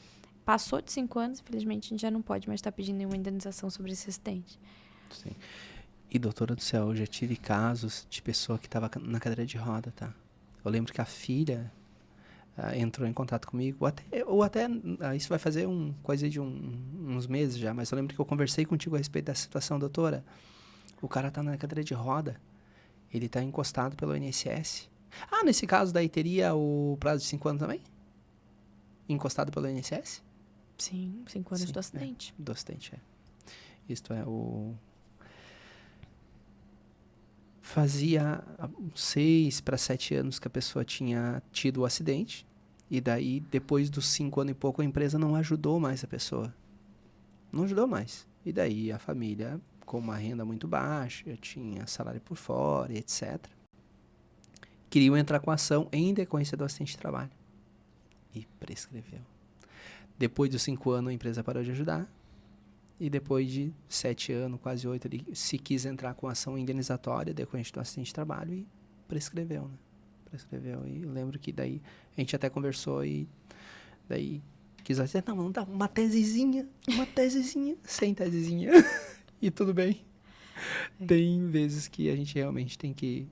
Speaker 2: Passou de 5 anos, infelizmente, a gente já não pode mais estar pedindo nenhuma indenização sobre esse acidente.
Speaker 1: Sim. E, doutora do céu, eu já tive casos de pessoa que estava na cadeira de roda, tá? Eu lembro que a filha entrou em contato comigo, ou até isso vai fazer coisa de uns meses já, mas eu lembro que eu conversei contigo a respeito dessa situação, doutora. O cara tá na cadeira de roda, ele tá encostado pelo INSS. Nesse caso daí teria o prazo de 5 anos também? Encostado pelo INSS?
Speaker 2: Sim, 5 anos do acidente.
Speaker 1: Do acidente, Isto é, fazia 6 para 7 anos que a pessoa tinha tido o acidente. E daí, depois dos 5 anos e pouco, a empresa não ajudou mais a pessoa. Não ajudou mais. E daí, a família, com uma renda muito baixa, tinha salário por fora, etc. Queriam entrar com ação em decorrência do acidente de trabalho. E prescreveu. Depois dos 5 anos, a empresa parou de ajudar. E depois de 7 anos, quase 8, ele se quis entrar com ação indenizatória decorrente do acidente de trabalho e prescreveu, né? Prescreveu. E eu lembro que daí a gente até conversou e daí quis dizer, não dá uma tesezinha, sem tesezinha. E tudo bem. Tem vezes que a gente realmente tem que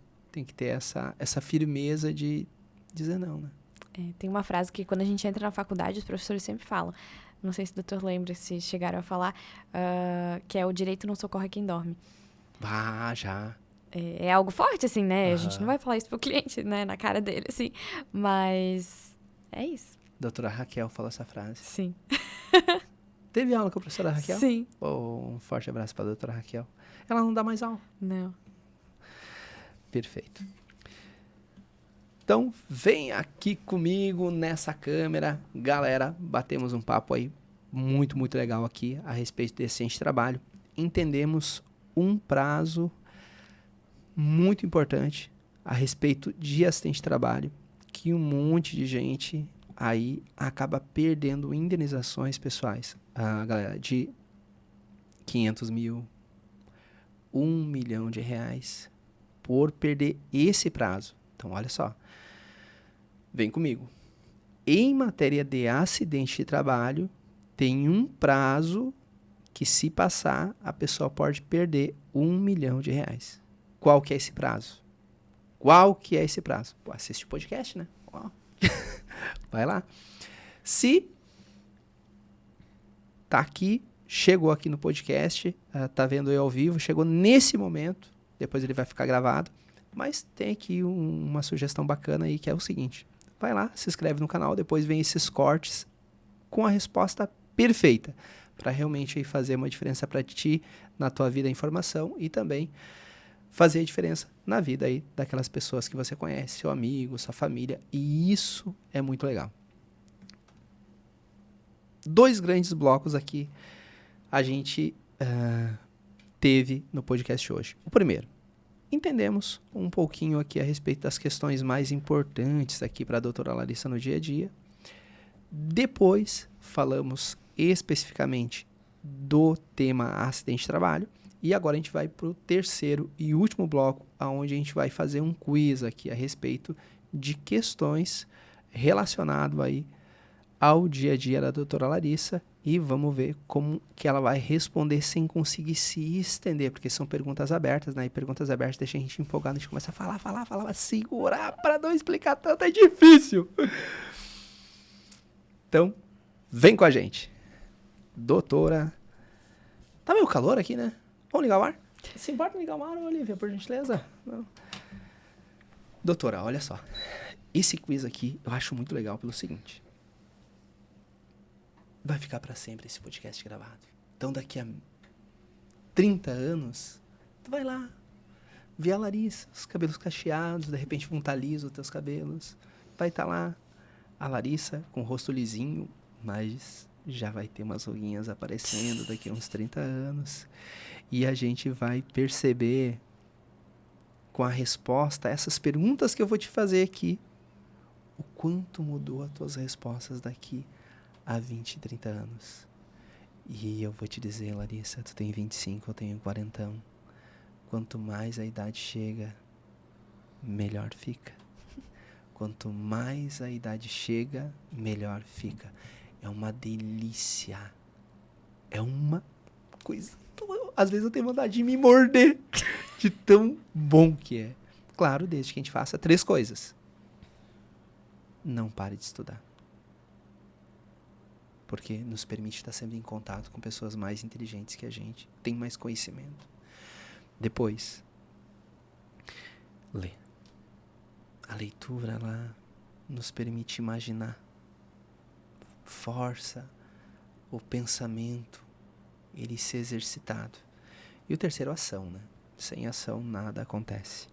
Speaker 1: ter essa firmeza de dizer não, né?
Speaker 2: Tem uma frase que quando a gente entra na faculdade, os professores sempre falam. Não sei se o doutor lembra, se chegaram a falar, que é o direito não socorre quem dorme.
Speaker 1: Já.
Speaker 2: É algo forte, assim, né? A gente não vai falar isso pro cliente, né? Na cara dele, assim. Mas é isso.
Speaker 1: Doutora Raquel falou essa frase.
Speaker 2: Sim.
Speaker 1: Teve aula com a professora Raquel?
Speaker 2: Sim.
Speaker 1: Um forte abraço para a doutora Raquel. Ela não dá mais aula?
Speaker 2: Não.
Speaker 1: Perfeito. Então, vem aqui comigo nessa câmera. Galera, batemos um papo aí muito, muito legal aqui a respeito desse acidente de trabalho. Entendemos um prazo muito importante a respeito de acidente de trabalho, que um monte de gente aí acaba perdendo indenizações pessoais. Galera, de 500 mil, 1 milhão de reais por perder esse prazo. Então, olha só. Vem comigo. Em matéria de acidente de trabalho, tem um prazo que, se passar, a pessoa pode perder 1 milhão de reais. Qual que é esse prazo? Pô, assiste o podcast, né? Vai lá. Se tá aqui, chegou aqui no podcast, tá vendo eu ao vivo, chegou nesse momento, depois ele vai ficar gravado, mas tem aqui uma sugestão bacana aí, que é o seguinte: vai lá, se inscreve no canal, depois vem esses cortes com a resposta perfeita, para realmente aí fazer uma diferença para ti, na tua vida, a informação, e também fazer a diferença na vida aí daquelas pessoas que você conhece, seu amigo, sua família, e isso é muito legal. 2 grandes blocos aqui a gente teve no podcast hoje. O primeiro, entendemos um pouquinho aqui a respeito das questões mais importantes aqui para a doutora Larissa no dia a dia. Depois, falamos especificamente do tema acidente de trabalho. E agora a gente vai para o terceiro e último bloco, onde a gente vai fazer um quiz aqui a respeito de questões relacionadas aí ao dia a dia da doutora Larissa, e vamos ver como que ela vai responder sem conseguir se estender, porque são perguntas abertas, né? E perguntas abertas deixam a gente empolgado, a gente começa a falar, segurar para não explicar tanto, é difícil. Então, vem com a gente. Doutora... Tá meio calor aqui, né? Vamos ligar o ar? Se importa ligar o ar, Olivia, por gentileza? Não. Doutora, olha só. Esse quiz aqui eu acho muito legal pelo seguinte. Vai ficar para sempre esse podcast gravado. Então, daqui a 30 anos, tu vai lá, vê a Larissa, os cabelos cacheados, de repente vão estar lisos os teus cabelos. Vai estar lá a Larissa com o rosto lisinho, mas já vai ter umas ruguinhas aparecendo daqui a uns 30 anos. E a gente vai perceber, com a resposta a essas perguntas que eu vou te fazer aqui, o quanto mudou as tuas respostas daqui a 20, 30 anos. E eu vou te dizer, Larissa, tu tem 25, eu tenho 40. Quanto mais a idade chega, melhor fica. Quanto mais a idade chega, melhor fica. É uma delícia. É uma coisa... Às vezes eu tenho vontade de me morder de tão bom que é. Claro, desde que a gente faça 3 coisas. Não pare de estudar. Porque nos permite estar sempre em contato com pessoas mais inteligentes que a gente, tem mais conhecimento. Depois, lê. A leitura, ela nos permite imaginar. Força o pensamento, ele ser exercitado. E o terceiro, ação, né? Sem ação, nada acontece.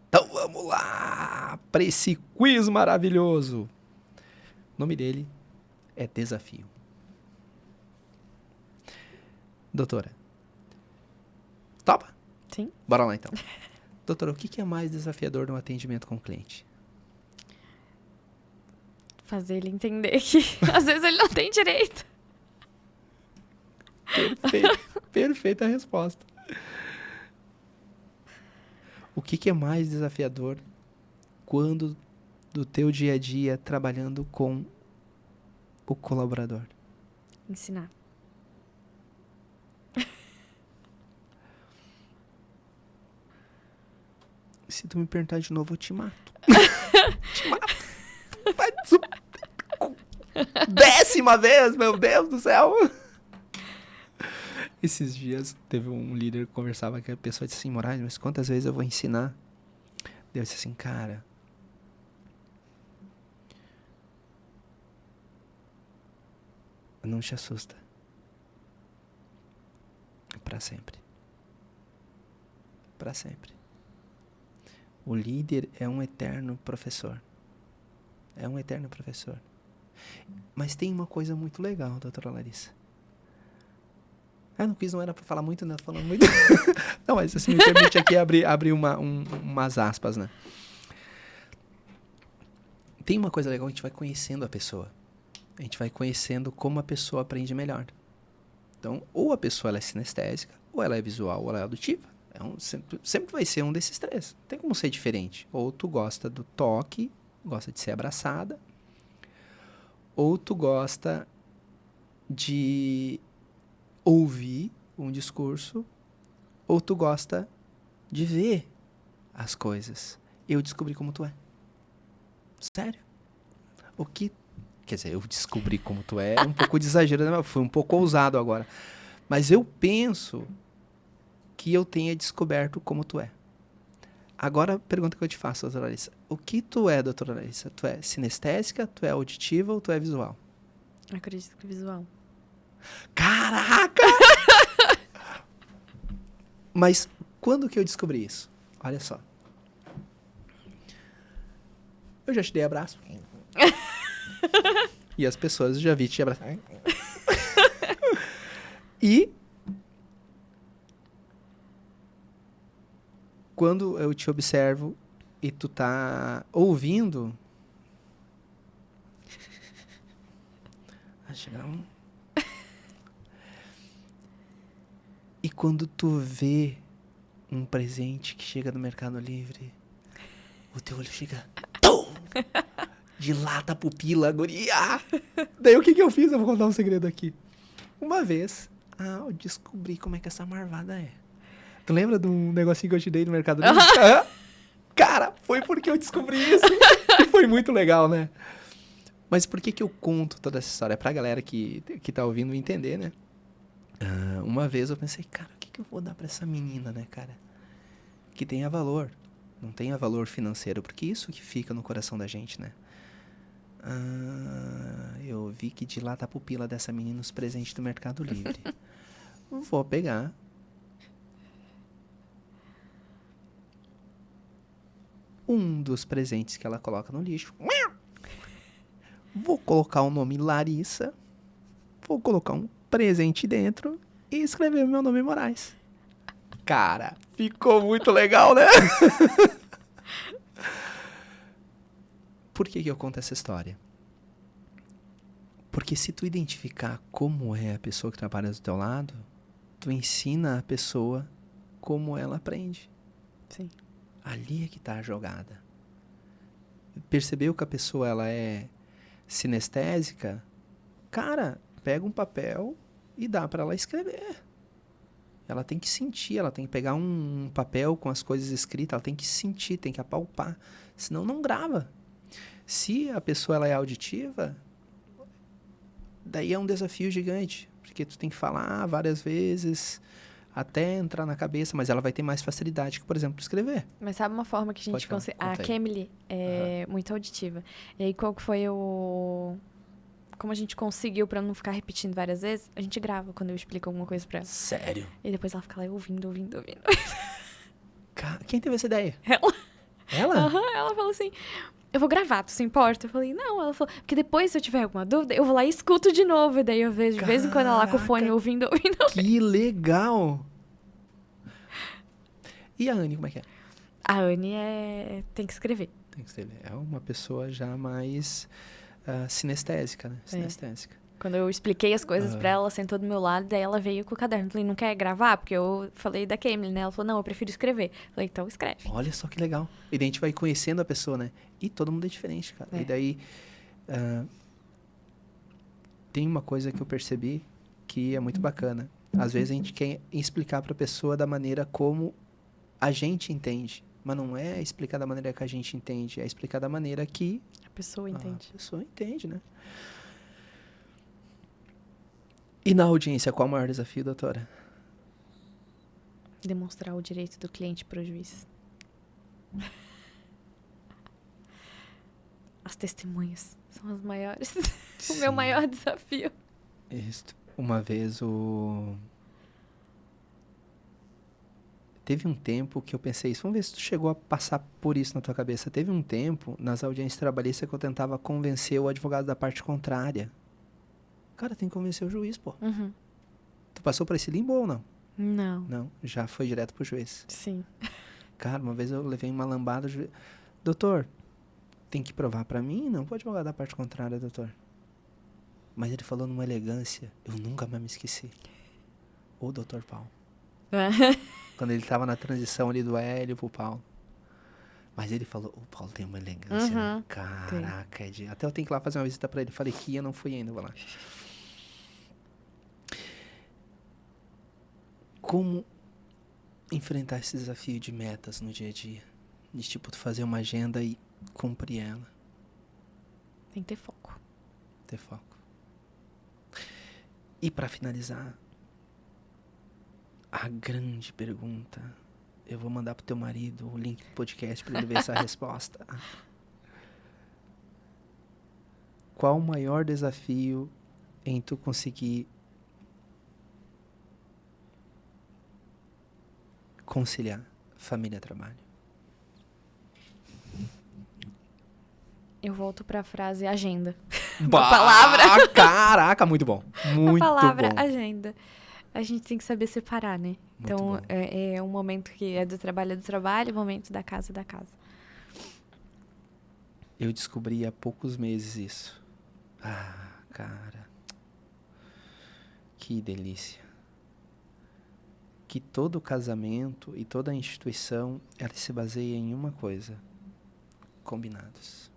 Speaker 1: Então vamos lá para esse quiz maravilhoso. O nome dele é Desafio. Doutora, topa?
Speaker 2: Sim.
Speaker 1: Bora lá então. Doutora, o que é mais desafiador no atendimento com o cliente?
Speaker 2: Fazer ele entender que às vezes ele não tem direito.
Speaker 1: Perfeito. Perfeita resposta. O que é mais desafiador quando do teu dia a dia trabalhando com o colaborador?
Speaker 2: Ensinar.
Speaker 1: Se tu me perguntar de novo, eu te mato. Te mato. 10ª vez, meu Deus do céu. Esses dias teve um líder que conversava com a pessoa, disse assim, Moraes, mas quantas vezes eu vou ensinar? Eu disse assim, cara, não te assusta. Para sempre. Para sempre. O líder é um eterno professor. É um eterno professor. Mas tem uma coisa muito legal, doutora Larissa. No quiz não era para falar muito, né? Falando muito. Não, mas assim, me permite aqui abrir umas aspas, né? Tem uma coisa legal, a gente vai conhecendo a pessoa. A gente vai conhecendo como a pessoa aprende melhor. Então, ou a pessoa ela é sinestésica, ou ela é visual, ou ela é auditiva. Sempre vai ser um desses 3. Não tem como ser diferente. Ou tu gosta do toque, gosta de ser abraçada, ou tu gosta de ouvir um discurso, ou tu gosta de ver as coisas. Eu descobri como tu é. Sério. Quer dizer, eu descobri como tu é um pouco de exagero, né? Foi um pouco ousado agora. Mas eu penso que eu tenha descoberto como tu é. Agora, a pergunta que eu te faço, doutora Larissa. O que tu é, doutora Larissa? Tu é sinestésica, tu é auditiva ou tu é visual?
Speaker 2: Acredito que visual.
Speaker 1: Caraca! Mas quando que eu descobri isso? Olha só. Eu já te dei abraço. E as pessoas já vi te abraçar. E quando eu te observo e tu tá ouvindo... E quando tu vê um presente que chega no Mercado Livre, o teu olho fica... Tum! Dilata a pupila, guria! Daí o que eu fiz? Eu vou contar um segredo aqui. Uma vez, eu descobri como é que essa marvada é. Tu lembra de um negocinho que eu te dei no Mercado Livre? Cara, foi porque eu descobri isso. E foi muito legal, né? Mas por que eu conto toda essa história? É pra galera que tá ouvindo entender, né? Uma vez eu pensei, cara, o que eu vou dar pra essa menina, né, cara? Que tenha valor. Não tenha valor financeiro, porque isso que fica no coração da gente, né? Eu vi que dilata a pupila dessa menina os presentes do Mercado Livre. Vou pegar. Um dos presentes que ela coloca no lixo. Vou colocar o nome Larissa. Vou colocar um presente dentro e escrever o meu nome Moraes. Cara, ficou muito legal, né? Por que eu conto essa história? Porque se tu identificar como é a pessoa que trabalha do teu lado, tu ensina a pessoa como ela aprende.
Speaker 2: Sim.
Speaker 1: Ali é que tá a jogada. Percebeu que a pessoa ela é sinestésica? Cara, pega um papel e dá pra ela escrever. Ela tem que sentir, ela tem que pegar um papel com as coisas escritas, ela tem que sentir, tem que apalpar. Senão não grava. Se a pessoa ela é auditiva, daí é um desafio gigante. Porque tu tem que falar várias vezes até entrar na cabeça, mas ela vai ter mais facilidade que, por exemplo, escrever.
Speaker 2: Mas sabe uma forma que a gente consegue... A Kemily é muito auditiva. E aí, qual que foi o... Como a gente conseguiu pra não ficar repetindo várias vezes? A gente grava quando eu explico alguma coisa pra ela.
Speaker 1: Sério?
Speaker 2: E depois ela fica lá ouvindo.
Speaker 1: Quem teve essa ideia?
Speaker 2: Ela.
Speaker 1: Ela?
Speaker 2: Ela falou assim... Eu vou gravar, tu se importa? Eu falei, não. Ela falou, porque depois, se eu tiver alguma dúvida, eu vou lá e escuto de novo. E daí eu vejo de vez em quando ela lá com o fone ouvindo.
Speaker 1: Que legal! E a Anne, como é que é?
Speaker 2: A Anne tem que escrever.
Speaker 1: Tem que escrever. É uma pessoa já mais sinestésica, né? Sinestésica.
Speaker 2: Quando eu expliquei as coisas pra ela, ela sentou do meu lado, daí ela veio com o caderno. Eu falei, não quer gravar? Porque eu falei da Kemily, né? Ela falou, não, eu prefiro escrever. Eu falei, então escreve.
Speaker 1: Olha só que legal. E daí a gente vai conhecendo a pessoa, né? E todo mundo é diferente, cara. E daí, tem uma coisa que eu percebi que é muito bacana. Às vezes a gente quer explicar pra pessoa da maneira como a gente entende. Mas não é explicar da maneira que a gente entende, é explicar da maneira que
Speaker 2: a pessoa entende.
Speaker 1: A pessoa entende, né? E na audiência, qual o maior desafio, doutora?
Speaker 2: Demonstrar o direito do cliente para o juiz. As testemunhas são as maiores. O meu maior desafio.
Speaker 1: Isso. Uma vez Teve um tempo que eu pensei isso. Vamos ver se tu chegou a passar por isso na tua cabeça. Teve um tempo, nas audiências trabalhistas, que eu tentava convencer o advogado da parte contrária. Cara, tem que convencer o juiz, pô.
Speaker 2: Uhum.
Speaker 1: Tu passou por esse limbo ou não?
Speaker 2: Não.
Speaker 1: Não, já foi direto pro juiz.
Speaker 2: Sim.
Speaker 1: Cara, uma vez eu levei uma lambada. Doutor, tem que provar pra mim? Não, pro advogado da parte contrária, doutor. Mas ele falou numa elegância. Eu nunca mais me esqueci. O doutor Paulo. Quando ele tava na transição ali do Hélio pro Paulo. Mas ele falou, o Paulo tem uma elegância, né? Caraca, até eu tenho que ir lá fazer uma visita pra ele. Falei que ia, não fui ainda, vou lá. Como enfrentar esse desafio de metas no dia a dia? De tipo, tu fazer uma agenda e cumprir ela.
Speaker 2: Tem que ter foco.
Speaker 1: Ter foco. E pra finalizar, a grande pergunta, Eu vou mandar pro teu marido o link do podcast pra ele ver essa resposta. Qual o maior desafio em tu conseguir conciliar família e trabalho?
Speaker 2: Eu volto pra frase agenda.
Speaker 1: Bah,
Speaker 2: palavra.
Speaker 1: Caraca, muito bom. Muito
Speaker 2: A palavra
Speaker 1: bom.
Speaker 2: agenda. A gente tem que saber separar, né?
Speaker 1: Muito
Speaker 2: Então,
Speaker 1: bom.
Speaker 2: é um momento que é do trabalho, o momento da casa é da casa.
Speaker 1: Eu descobri há poucos meses isso. Ah, cara. Que delícia. Que todo casamento e toda instituição, ela se baseia em uma coisa. Combinados.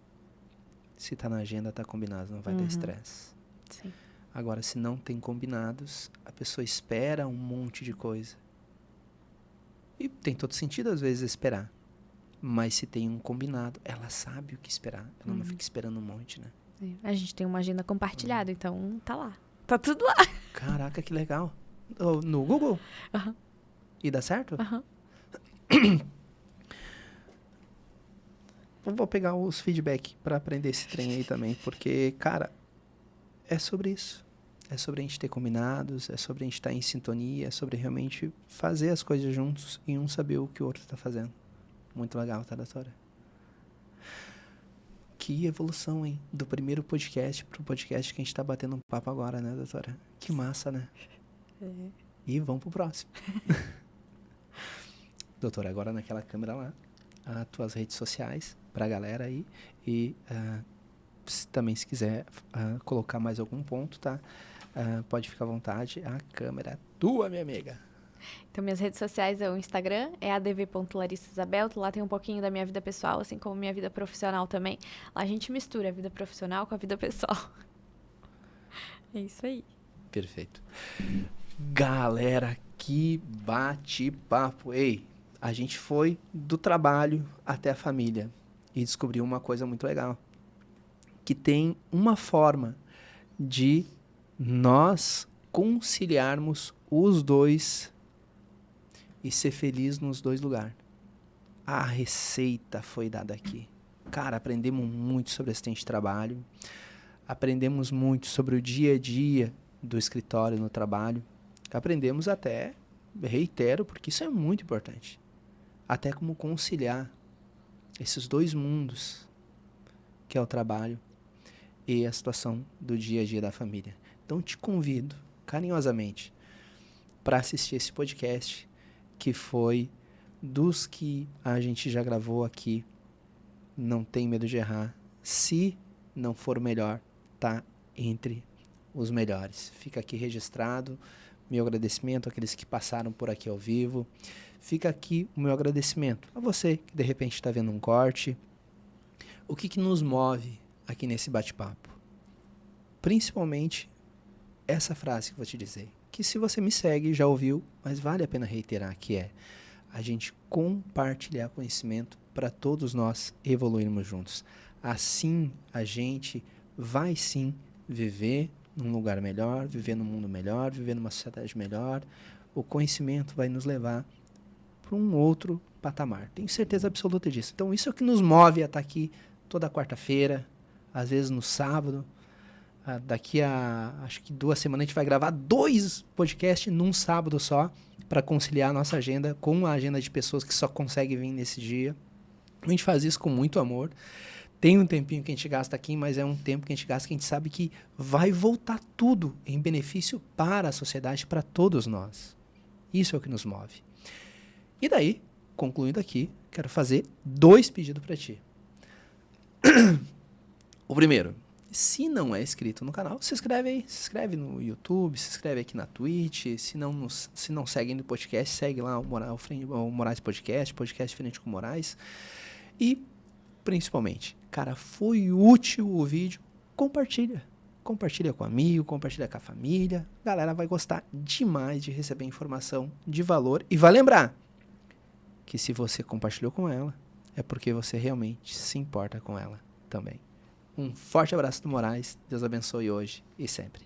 Speaker 1: Se tá na agenda, tá combinado, não vai ter estresse.
Speaker 2: Sim.
Speaker 1: Agora, se não tem combinados, a pessoa espera um monte de coisa. E tem todo sentido, às vezes, esperar. Mas se tem um combinado, ela sabe o que esperar. Ela não fica esperando um monte, né?
Speaker 2: É. A gente tem uma agenda compartilhada, então tá lá. Tá tudo lá.
Speaker 1: Caraca, que legal. No Google?
Speaker 2: Aham.
Speaker 1: E dá certo?
Speaker 2: Aham.
Speaker 1: Eu vou pegar os feedback pra aprender esse trem aí também, porque, cara, é sobre isso. É sobre a gente ter combinados, é sobre a gente estar em sintonia, é sobre realmente fazer as coisas juntos e um saber o que o outro tá fazendo. Muito legal, tá, doutora? Que evolução, hein? Do primeiro podcast pro podcast que a gente tá batendo um papo agora, né, doutora? Que massa, né?
Speaker 2: É.
Speaker 1: E vamos pro próximo. Doutora, agora naquela câmera lá, as tuas redes sociais pra galera aí. E também se quiser colocar mais algum ponto, tá? Pode ficar à vontade. A câmera é tua, minha amiga.
Speaker 2: Então, minhas redes sociais é o Instagram, é adv.larissisabel. Lá tem um pouquinho da minha vida pessoal, assim como minha vida profissional também. Lá a gente mistura a vida profissional com a vida pessoal. É isso aí.
Speaker 1: Perfeito. Galera, que bate-papo. Ei, a gente foi do trabalho até a família e descobriu uma coisa muito legal. Que tem uma forma de nós conciliarmos os dois e ser feliz nos dois lugares. A receita foi dada aqui. Cara, aprendemos muito sobre assistente de trabalho. Aprendemos muito sobre o dia a dia do escritório no trabalho. Aprendemos até, reitero, porque isso é muito importante, até como conciliar esses dois mundos, que é o trabalho e a situação do dia a dia da família. Então, te convido carinhosamente para assistir esse podcast, que foi dos que a gente já gravou aqui. Não tem medo de errar. Se não for o melhor, tá entre os melhores. Fica aqui registrado meu agradecimento àqueles que passaram por aqui ao vivo. Fica aqui o meu agradecimento a você que de repente está vendo um corte. O que nos move aqui nesse bate-papo? Principalmente essa frase que eu vou te dizer, que se você me segue, já ouviu, mas vale a pena reiterar, que é a gente compartilhar conhecimento para todos nós evoluirmos juntos. Assim, a gente vai sim viver num lugar melhor, viver num mundo melhor, viver numa sociedade melhor. O conhecimento vai nos levar para um outro patamar. Tenho certeza absoluta disso. Então, isso é o que nos move a estar aqui toda quarta-feira, às vezes no sábado. Daqui a, acho que 2 semanas, a gente vai gravar 2 podcasts num sábado só, para conciliar a nossa agenda com a agenda de pessoas que só conseguem vir nesse dia. A gente faz isso com muito amor. Tem um tempinho que a gente gasta aqui, mas é um tempo que a gente gasta que a gente sabe que vai voltar tudo em benefício para a sociedade, para todos nós. Isso é o que nos move. E daí, concluindo aqui, quero fazer 2 pedidos para ti. O primeiro, se não é inscrito no canal, se inscreve aí. Se inscreve no YouTube, se inscreve aqui na Twitch. Se não segue no podcast, segue lá o Moraes Podcast, Podcast Frente com Moraes. E, principalmente, cara, foi útil o vídeo, compartilha. Compartilha com amigo, compartilha com a família. A galera vai gostar demais de receber informação de valor. E vai lembrar que se você compartilhou com ela, é porque você realmente se importa com ela também. Um forte abraço do Moraes. Deus abençoe hoje e sempre.